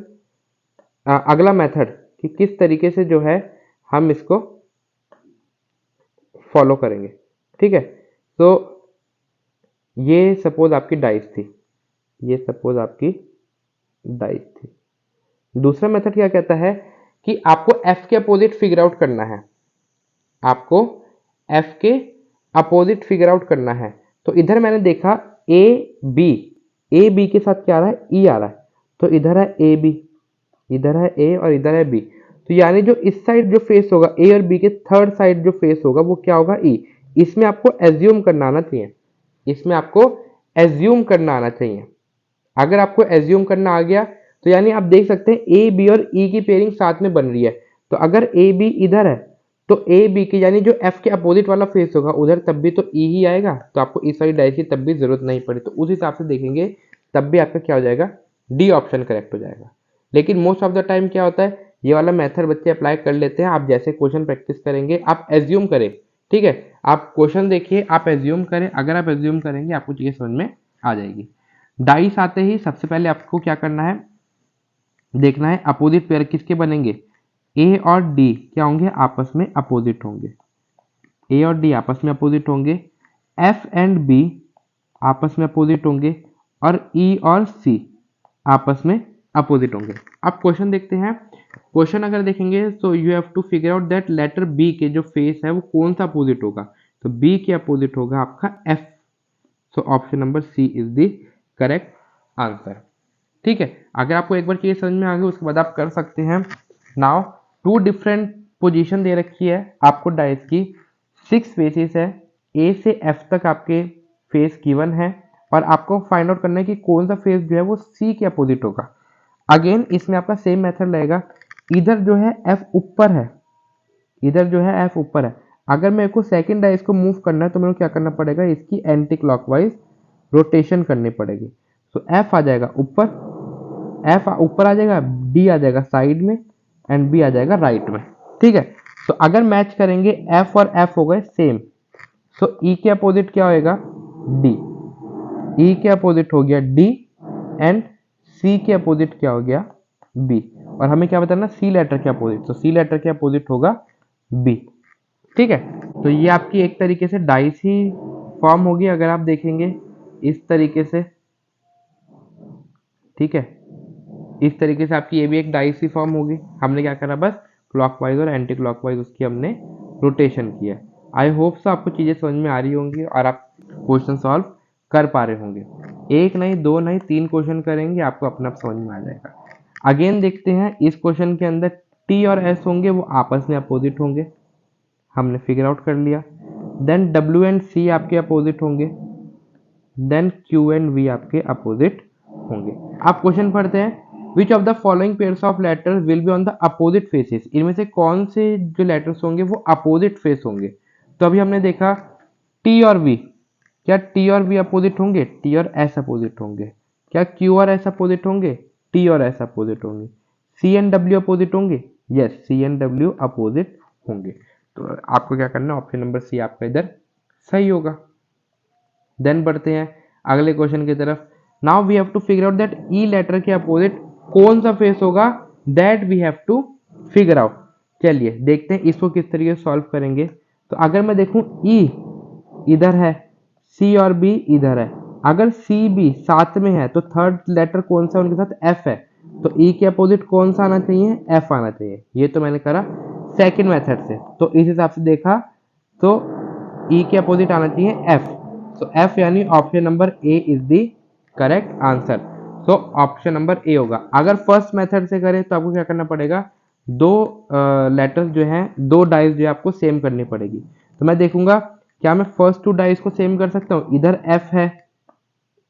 अगला मेथड कि किस तरीके से जो है हम इसको फॉलो करेंगे। ठीक है, तो ये सपोज आपकी डाइस थी, ये सपोज आपकी डाइस थी। दूसरा मेथड क्या कहता है कि आपको एफ के अपोजिट फिगर आउट करना है, आपको एफ के अपोजिट फिगर आउट करना है। तो इधर मैंने देखा ए बी के साथ क्या आ रहा है, ई आ रहा है, तो इधर है ए बी, इधर है ए और इधर है बी। तो यानी जो इस साइड जो फेस होगा ए और बी के थर्ड साइड जो फेस होगा वो क्या होगा ई। इसमें आपको एज्यूम करना आना चाहिए, इसमें आपको एज्यूम करना आना चाहिए। अगर आपको एज्यूम करना आ गया तो यानी आप देख सकते हैं ए बी और ई की पेयरिंग साथ में बन रही है। तो अगर ए बी इधर है तो ए बी के यानी जो एफ के अपोजिट वाला फेस होगा उधर तब भी तो ई ही आएगा, तो आपको इस वाली डाइस की तब भी जरूरत नहीं पड़ी। तो उस हिसाब से देखेंगे तब भी आपका क्या हो जाएगा, डी ऑप्शन करेक्ट हो जाएगा। लेकिन मोस्ट ऑफ द टाइम क्या होता है, ये वाला मेथड बच्चे अप्लाई कर लेते हैं। आप जैसे क्वेश्चन प्रैक्टिस करेंगे आप एज्यूम करें, ठीक है, आप क्वेश्चन देखिए, आप एज्यूम करें। अगर आप एज्यूम करेंगे आपको चीजें समझ में आ जाएगी। डाइस आते ही सबसे पहले आपको क्या करना है, देखना है अपोजिट पेयर किसके बनेंगे, ए और डी क्या होंगे, आपस में अपोजिट होंगे, ए और डी आपस में अपोजिट होंगे, एफ एंड बी आपस में अपोजिट होंगे, और ई और सी आपस में अपोजिट होंगे। अब क्वेश्चन देखते हैं। क्वेश्चन अगर देखेंगे तो you have to figure out that letter B के जो फेस है वो कौन सा अपोजिट होगा, तो बी के अपोजिट होगा आपका F. So option number C is the correct answer. ठीक है, अगर आपको एक बार चीज समझ में आ गई उसके बाद आप कर सकते हैं। नाउ टू डिफरेंट पोजीशन दे रखी है आपको डाइस की, 6 फेसेस है, ए से एफ तक आपके फेस गिवन है, और आपको फाइंड आउट करना है कि कौन सा फेस जो है वो सी के अपोजिट होगा। अगेन इसमें आपका सेम मेथड रहेगा, इधर जो है एफ ऊपर है, इधर जो है एफ ऊपर है। अगर मेरे को सेकंड डाइस को मूव करना है तो मेरे को क्या करना पड़ेगा, इसकी एंटी क्लॉकवाइज रोटेशन करनी पड़ेगी। तो एफ आ जाएगा ऊपर, एफ ऊपर आ जाएगा, डी आ जाएगा साइड में, एंड बी आ जाएगा राइट में। ठीक है, तो अगर मैच करेंगे एफ और एफ हो गए सेम, तो ई के अपोजिट क्या होएगा, डी, ई के अपोजिट हो गया डी, एंड सी के अपोजिट क्या हो गया, बी। और हमें क्या बताना, सी लेटर के अपोजिट, तो सी लेटर के अपोजिट होगा बी। ठीक है, तो ये आपकी एक तरीके से डाइस ही फॉर्म होगी अगर आप देखेंगे इस तरीके से। ठीक है, इस तरीके से आपकी ये भी एक डाइस ही फॉर्म होगी। हमने क्या करा, बस क्लॉकवाइज और एंटी क्लॉकवाइज उसकी हमने रोटेशन किया। आई होप सो आपको चीज़ें समझ में आ रही होंगी और आप क्वेश्चन सॉल्व कर पा रहे होंगे। एक नहीं, दो नहीं, 3 क्वेश्चन करेंगे, आपको अपना समझ में आ जाएगा। अगेन देखते हैं इस क्वेश्चन के अंदर टी और एस होंगे वो आपस में अपोजिट होंगे, हमने फिगर आउट कर लिया। देन डब्ल्यू एंड सी आपके अपोजिट होंगे, देन क्यू एंड वी आपके अपोजिट होंगे। आप क्वेश्चन पढ़ते हैं, which of the following pairs of letters will be on the opposite faces, इनमें से कौन से जो लेटर्स होंगे वो अपोजिट फेस होंगे। तो अभी हमने देखा टी और वी, क्या टी और वी अपोजिट होंगे, टी और एस अपोजिट होंगे। क्या क्यू और एस अपोजिट होंगे, टी और एस अपोजिट होंगे। सी एंड डब्ल्यू अपोजिट होंगे, yes C and W opposite होंगे। तो आपको क्या करना है, ऑप्शन नंबर सी आपका इधर सही होगा। देन बढ़ते हैं अगले क्वेश्चन की तरफ। Now we have to figure out that E letter के अपोजिट कौन सा फेस होगा, that we have to figure out. चलिए देखते हैं इसको किस तरीके से सॉल्व करेंगे। तो अगर मैं देखूं ई इधर है, सी और बी इधर है, अगर सी बी साथ में है तो थर्ड लेटर कौन सा उनके साथ, एफ है, तो ई के अपोजिट कौन सा आना चाहिए, एफ आना चाहिए। ये तो मैंने करा सेकंड मेथड से, तो इस हिसाब से देखा तो ई के अपोजिट आना चाहिए एफ। सो एफ यानी option number A is the correct answer. So option number ए होगा। अगर फर्स्ट मेथड से करें तो आपको क्या करना पड़ेगा, दो लेटर्स जो हैं, दो डाइस जो है आपको सेम करनी पड़ेगी। तो मैं देखूंगा क्या मैं फर्स्ट टू डाइस को सेम कर सकता हूँ? इधर एफ है,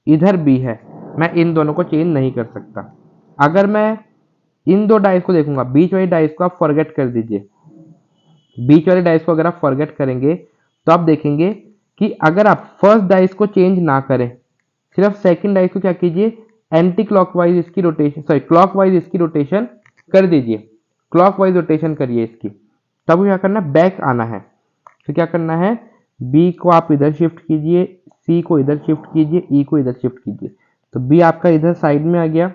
इधर बी है, मैं इन दोनों को चेंज नहीं कर सकता। अगर मैं इन दो डाइस को देखूंगा, बीच वाली डाइस को आप फॉरगेट कर दीजिए, बीच वाले डाइस को अगर आप फॉरगेट करेंगे तो आप देखेंगे कि अगर आप फर्स्ट डाइस को चेंज ना करें, सिर्फ सेकंड डाइस को क्या कीजिए, एंटी क्लॉकवाइज इसकी रोटेशन, सॉरी क्लॉकवाइज इसकी रोटेशन कर दीजिए, क्लॉकवाइज रोटेशन करिए इसकी। तब क्या करना, बैक आना है। तो क्या करना है, बी को आप इधर शिफ्ट कीजिए, सी को इधर शिफ्ट कीजिए, ई को इधर शिफ्ट कीजिए। तो बी आपका इधर साइड में आ गया,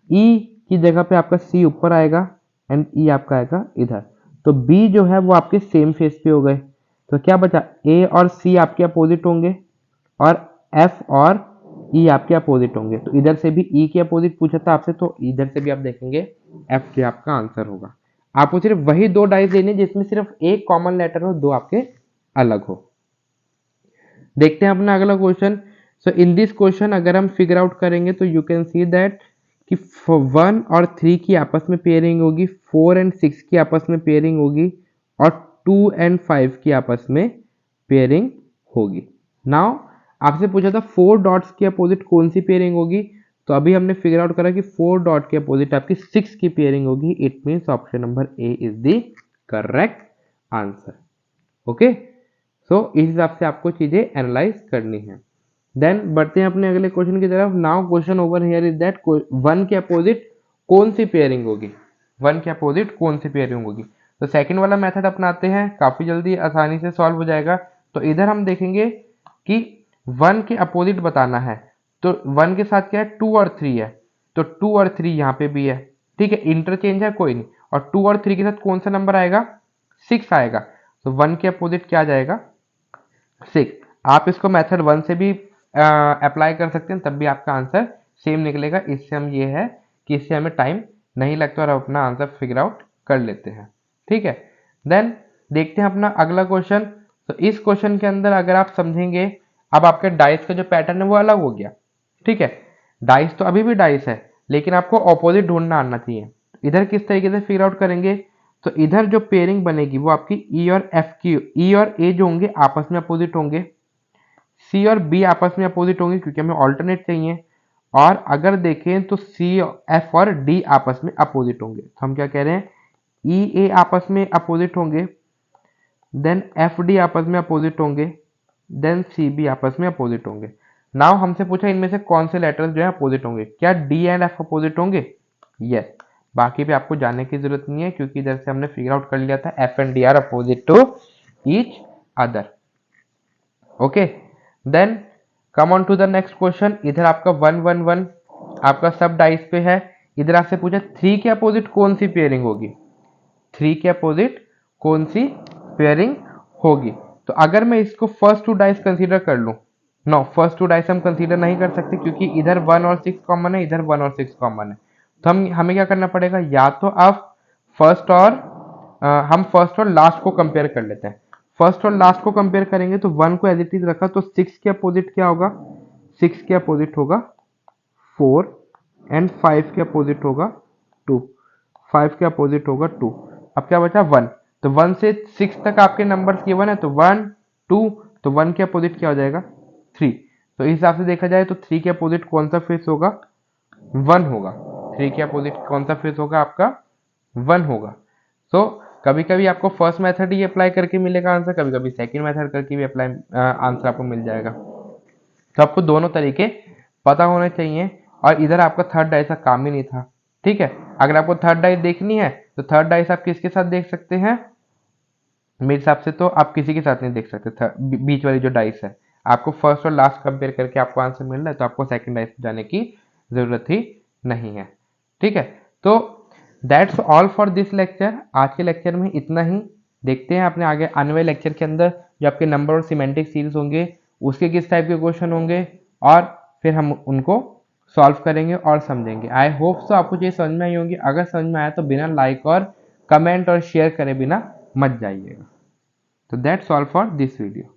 ई की जगह पे आपका सी ऊपर आएगा एंड ई आपका आएगा इधर। तो बी जो है वो आपके सेम फेस पे हो गए। तो क्या बचा, ए और सी आपके अपोजिट होंगे और एफ और ई आपके अपोजिट होंगे। तो इधर से भी ई के अपोजिट पूछा था आपसे, तो इधर से भी आप देखेंगे एफ जो आपका आंसर होगा। आपको सिर्फ वही दो डाइस लेने जिसमें सिर्फ एक कॉमन लेटर हो, दो आपके अलग हो। देखते हैं अपना अगला question. So in this question अगर हम फिगर आउट करेंगे तो यू कैन सी दैट कि 1 और 3 की आपस में पेयरिंग होगी, 4 एंड 6 की आपस में पेयरिंग होगी और 2 एंड 5 की आपस में पेयरिंग होगी। नाउ आपसे पूछा था 4 डॉट्स के अपोजिट कौन सी पेयरिंग होगी, तो अभी हमने फिगर आउट करा कि 4 डॉट के अपोजिट आपकी 6 की पेयरिंग होगी। It means option number A is the correct answer. Okay, so इस हिसाब से आपको चीजें एनालाइज करनी है। देन बढ़ते हैं अपने अगले क्वेश्चन की तरफ। Now question over here is that 1 के अपोजिट कौन सी पेयरिंग होगी, 1 के अपोजिट कौन सी पेयरिंग होगी। तो सेकंड वाला मेथड अपनाते हैं, काफी जल्दी आसानी से सॉल्व हो जाएगा। तो इधर हम देखेंगे कि 1 के अपोजिट बताना है, तो 1 के साथ क्या है, 2 और 3 है, तो 2 और 3 यहाँ पे भी है, ठीक है, इंटरचेंज है कोई नहीं। और 2 और 3 के साथ कौन सा नंबर आएगा, 6 आएगा। तो 1 के अपोजिट क्या आ जाएगा, 6। आप इसको मेथड 1 से भी अप्लाई कर सकते हैं, तब भी आपका आंसर सेम निकलेगा। इससे हम ये है कि इससे हमें टाइम नहीं लगता और अपना आंसर फिगर आउट कर लेते हैं, ठीक है। देन देखते हैं अपना अगला क्वेश्चन। तो इस क्वेश्चन के अंदर अगर आप समझेंगे, अब आपके डाइस का जो पैटर्न है वो अलग हो गया, ठीक है। डाइस तो अभी भी डाइस है, लेकिन आपको ऑपोजिट ढूंढना आना चाहिए। इधर किस तरीके से फिगर आउट करेंगे, तो इधर जो पेयरिंग बनेगी वो आपकी ई और एफ की, ई और ए जो होंगे आपस में अपोजिट होंगे, सी और बी आपस में अपोजिट होंगे क्योंकि हमें ऑल्टरनेट चाहिए। और अगर देखें तो सी, एफ और डी आपस में अपोजिट होंगे। तो हम क्या कह रहे हैं, ई ए आपस में अपोजिट होंगे, देन एफ डी आपस में अपोजिट होंगे, देन सी बी आपस में अपोजिट होंगे। नाउ हमसे पूछा इनमें से कौन से लेटर्स जो है अपोजिट होंगे, क्या डी एंड एफ अपोजिट होंगे, यस। बाकी पे आपको जानने की जरूरत नहीं है क्योंकि इधर से हमने फिगर आउट कर लिया था F and D are opposite to each other. Okay, then come on to the next question. इधर आपका 1 1 1 आपका सब डाइस पे है। इधर आपसे पूछा 3 के अपोजिट कौन सी पेयरिंग होगी, 3 के अपोजिट कौन सी पेयरिंग होगी। तो अगर मैं इसको फर्स्ट टू डाइस कंसीडर कर लूं, नो फर्स्ट टू डाइस हम कंसीडर नहीं कर सकते क्योंकि इधर 1 और 6 कॉमन है, इधर 1 और 6 कॉमन है। तो हमें क्या करना पड़ेगा, या तो आप फर्स्ट और हम फर्स्ट और लास्ट को कंपेयर कर लेते हैं। फर्स्ट और लास्ट को कंपेयर करेंगे तो 1 को एज इट इज रखा, तो 6 के अपोजिट क्या होगा, 6 के अपोजिट होगा 4 एंड 5 के अपोजिट होगा 2, 5 के अपोजिट होगा 2। अब क्या बचा 1, तो 1 से 6 तक आपके नंबर्स गिवन है, तो 1 2, तो 1 के अपोजिट क्या हो जाएगा 3। तो इस हिसाब से देखा जाए तो 3 के अपोजिट कौन सा फेस होगा, 1 होगा। 3 के अपोजिट कौन सा फेस होगा आपका, 1 होगा। सो कभी कभी आपको फर्स्ट मेथड ही अप्लाई करके मिलेगा आंसर, कभी कभी सेकंड मेथड करके भी अप्लाई आंसर आपको मिल जाएगा। तो आपको दोनों तरीके पता होने चाहिए। और इधर आपका थर्ड डाइस का काम ही नहीं था, ठीक है। अगर आपको थर्ड डाइस देखनी है तो थर्ड डाइस आप किसके साथ देख सकते हैं, मेरे हिसाब से तो आप किसी के साथ नहीं देख सकते। बीच वाली जो डाइस है, आपको फर्स्ट और लास्ट कंपेयर करके आपको आंसर मिल रहा है, तो आपको सेकंड डाइस जाने की जरूरत ही नहीं है, ठीक है। तो that's all for this lecture. आज के लेक्चर में इतना ही। देखते हैं अपने आगे आने वाले लेक्चर के अंदर जो आपके नंबर और सिमेंटिक सीरीज होंगे उसके किस टाइप के क्वेश्चन होंगे और फिर हम उनको सॉल्व करेंगे और समझेंगे। आई होप सो आपको ये समझ में आई होंगी। अगर समझ में आया तो बिना लाइक और कमेंट और शेयर करे बिना मत जाइएगा। तो that's all for this video.